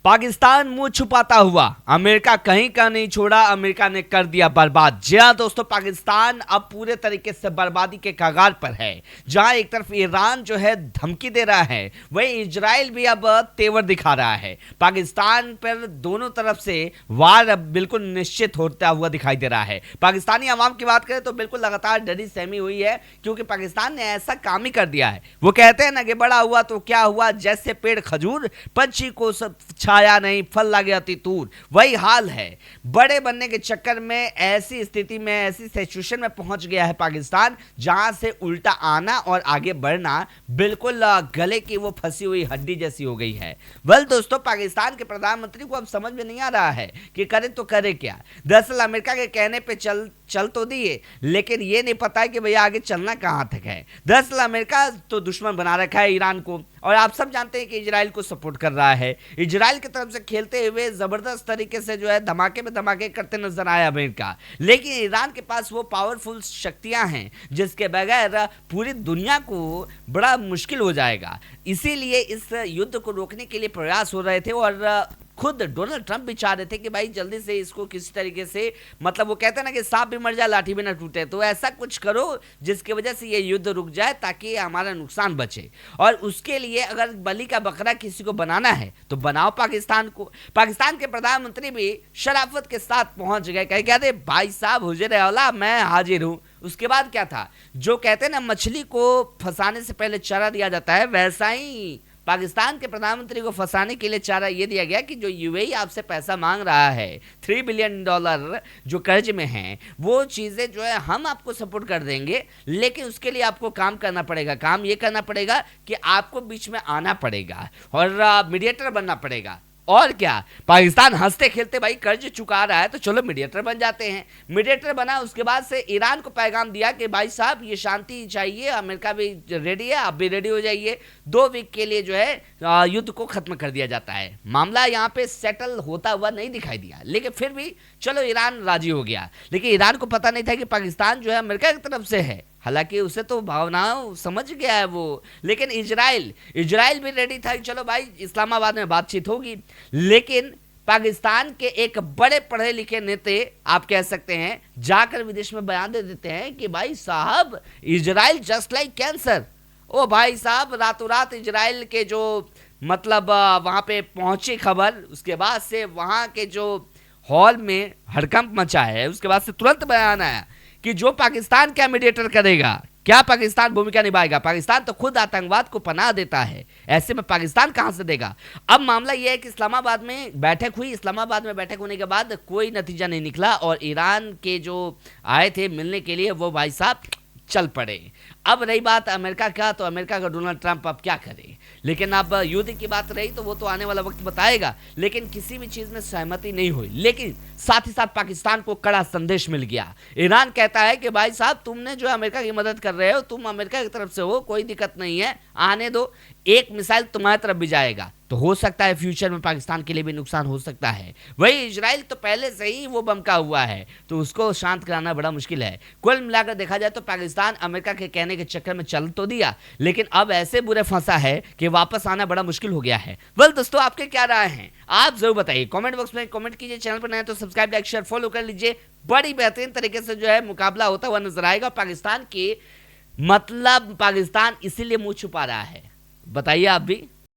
पाकिस्तान मुंह छुपाता हुआ, अमेरिका कहीं का नहीं छोड़ा, अमेरिका ने कर दिया बर्बाद। जी हां दोस्तों, पाकिस्तान अब पूरे तरीके से बर्बादी के कगार पर है। जहां एक तरफ ईरान जो है धमकी दे रहा है, वहीं इजराइल भी अब तेवर दिखा रहा है। पाकिस्तान पर दोनों तरफ से वार अब बिल्कुल निश्चित होता हुआ दिखाई दे रहा है। पाकिस्तानी अवाम की बात करें तो बिल्कुल लगातार डरी सहमी हुई है, क्योंकि पाकिस्तान ने ऐसा काम ही कर दिया है। वो कहते हैं ना कि बड़ा हुआ तो क्या हुआ, जैसे पेड़ खजूर, पंछी को सब छाया नहीं, फल ला गया तितूर। वही हाल है। बड़े बनने के चक्कर में ऐसी स्थिति में, ऐसी सिचुएशन में पहुंच गया है पाकिस्तान, जहां से उल्टा आना और आगे बढ़ना बिल्कुल गले की वो फंसी हुई हड्डी जैसी हो गई है। वेल दोस्तों, पाकिस्तान के प्रधानमंत्री को अब समझ में नहीं आ रहा है कि करे तो करे क्या। दरअसल अमेरिका के कहने पे चल तो दिए, लेकिन ये नहीं पता है कि भैया आगे चलना कहां तक है। दरअसल अमेरिका तो दुश्मन बना रखा है ईरान को, और आप सब जानते हैं कि इजराइल को सपोर्ट कर रहा है। इजराइल की तरफ से खेलते हुए जबरदस्त तरीके से जो है धमाके में धमाके करते नजर आया अमेरिका, लेकिन ईरान के पास वो पावरफुल शक्तियां हैं जिसके बगैर पूरी दुनिया को बड़ा मुश्किल हो जाएगा। इसीलिए इस युद्ध को रोकने के लिए प्रयास हो रहे थे, और खुद डोनाल्ड ट्रंप भी चाह रहे थे कि भाई जल्दी से इसको किसी तरीके से, मतलब वो कहते हैं ना कि सांप भी मर जाए लाठी भी ना टूटे, तो ऐसा कुछ करो जिसकी वजह से ये युद्ध रुक जाए ताकि हमारा नुकसान बचे। और उसके लिए अगर बलि का बकरा किसी को बनाना है तो बनाओ पाकिस्तान को। पाकिस्तान के प्रधानमंत्री भी शराफत के साथ पहुंच गए, कहते भाई साहब हुजूर औला मैं हाजिर हूं। उसके बाद क्या था, जो कहते हैं ना मछली को फंसाने से पहले चारा दिया जाता है, वैसा ही पाकिस्तान के प्रधानमंत्री को फंसाने के लिए चारा यह दिया गया कि जो यूएई आपसे पैसा मांग रहा है, $3 बिलियन जो कर्ज में है, वो चीज़ें जो है हम आपको सपोर्ट कर देंगे, लेकिन उसके लिए आपको काम करना पड़ेगा। काम ये करना पड़ेगा कि आपको बीच में आना पड़ेगा और मीडिएटर बनना पड़ेगा। और क्या, पाकिस्तान हंसते खेलते भाई कर्ज चुका रहा है तो चलो मीडिएटर बन जाते हैं। मीडिएटर बना, उसके बाद से ईरान को पैगाम दिया कि भाई साहब ये शांति चाहिए, अमेरिका भी रेडी है, आप भी रेडी हो जाइए। 2 वीक के लिए जो है युद्ध को खत्म कर दिया जाता है। मामला यहाँ पे सेटल होता हुआ नहीं दिखाई दिया, लेकिन फिर भी चलो ईरान राजी हो गया। लेकिन ईरान को पता नहीं था कि पाकिस्तान जो है अमेरिका की तरफ से है, हालांकि उसे तो भावनाओं समझ गया है वो। लेकिन इजराइल भी रेडी था कि चलो भाई इस्लामाबाद में बातचीत होगी। लेकिन पाकिस्तान के एक बड़े पढ़े लिखे नेता, आप कह सकते हैं, जाकर विदेश में बयान दे देते हैं कि भाई साहब इजराइल जस्ट लाइक कैंसर। ओ भाई साहब, रातों रात इजराइल के जो मतलब वहां पे पहुंची खबर, उसके बाद से वहां के जो हॉल में हड़कंप मचा है, उसके बाद से तुरंत बयान आया कि जो पाकिस्तान क्या मीडिएटर करेगा, क्या पाकिस्तान भूमिका निभाएगा। पाकिस्तान तो खुद आतंकवाद को पनाह देता है, ऐसे में पाकिस्तान कहां से देगा। अब मामला यह है कि इस्लामाबाद में बैठक हुई, इस्लामाबाद में बैठक होने के बाद कोई नतीजा नहीं निकला, और ईरान के जो आए थे मिलने के लिए वो भाई साहब चल पड़े। अब रही बात अमेरिका का, तो अमेरिका का डोनाल्ड ट्रंप अब क्या करे। लेकिन अब युद्ध की बात रही तो वो तो आने वाला वक्त बताएगा, लेकिन किसी भी चीज में सहमति नहीं हुई। लेकिन साथ ही साथ पाकिस्तान को कड़ा संदेश मिल गया। ईरान कहता है कि भाई साहब तुमने जो अमेरिका की मदद कर रहे हो, तुम अमेरिका की तरफ से हो, कोई दिक्कत नहीं है, आने दो, एक मिसाइल तुम्हारी तरफ भी जाएगा तो हो सकता है फ्यूचर में पाकिस्तान के लिए भी नुकसान हो सकता है। वही इजराइल तो पहले से ही वो बमका हुआ है, तो उसको शांत कराना बड़ा मुश्किल है। कुल मिलाकर देखा जाए तो पाकिस्तान अमेरिका के कहने के चक्कर में चल तो दिया, लेकिन अब ऐसे बुरे फंसा है कि वापस आना बड़ा मुश्किल हो गया है। वेल दोस्तों, आपके क्या राय हैं आप जरूर बताइए, कमेंट बॉक्स में कमेंट कीजिए। चैनल पर नए तो सब्सक्राइब, लाइक, शेयर, फॉलो कर लीजिए। बड़ी बेहतरीन तरीके से जो है मुकाबला होता हुआ नजर आएगा पाकिस्तान की, मतलब पाकिस्तान इसीलिए मुंह छुपा रहा है। बताइए आप भी।